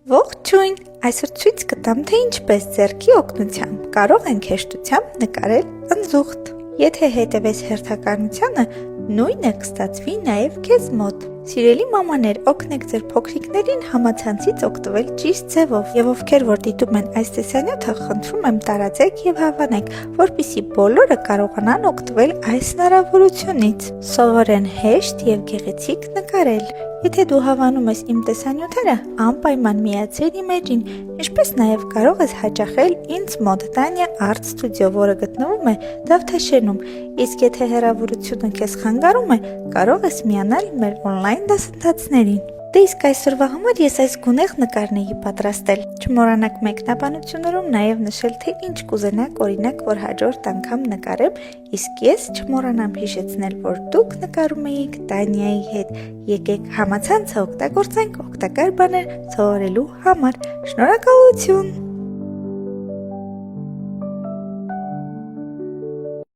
Ողջույն, այսօր ցույց կտամ, թե ինչպես ձեռքի օգնությամբ կարող ենք հեշտությամբ նկարել ընձուղտ։ Եթե հետևես հերթականությանը, նույնը կստացվի նաև քեզ մոտ։ Սիրելի մամաներ, օգնեք ձեր փոքրիկներին համացանցից օգտվել ճիշտ ձևով, եւ ովքեր որ դիտում են այս տեսանյութը, խնդրում եմ տարածեք եւ հավանեք, որպեսզի բոլորը կարողանան օգտվել այս հնարավորությունից։ Սովորեն հեշտ եւ գեղեցիկ նկարել։ Եթե դու հավանում ես իմ տեսանյութերը, անպայման միացիր իմ էջին, ինչպես նաև կարող ես հաճախել ինձ մոտ Tanya Art Studio, որը գտնվում է Դավթաշենում, իսկ եթե հեռավորությունը քեզ խանգարում է, կարող ես միանալ մեր on-line դասընթացներին։ Դե իսկ այսօրվա համար ես այս գունեղ նկարն էի պատրաստել։ Չմոռանաք մեկնաբանություններում նաև նշել, թե ինչ կուզենաք, օրինակ, որ հաջորդ անգամ նկարեմ, իսկ ես չմոռանամ հիշեցնել, որ դուք նկարում էիք Տանյայի հետ։ Եկեք համացանցը օգտագործենք օգտակար բաներ սովորելու համար։ Շնորհակալություն։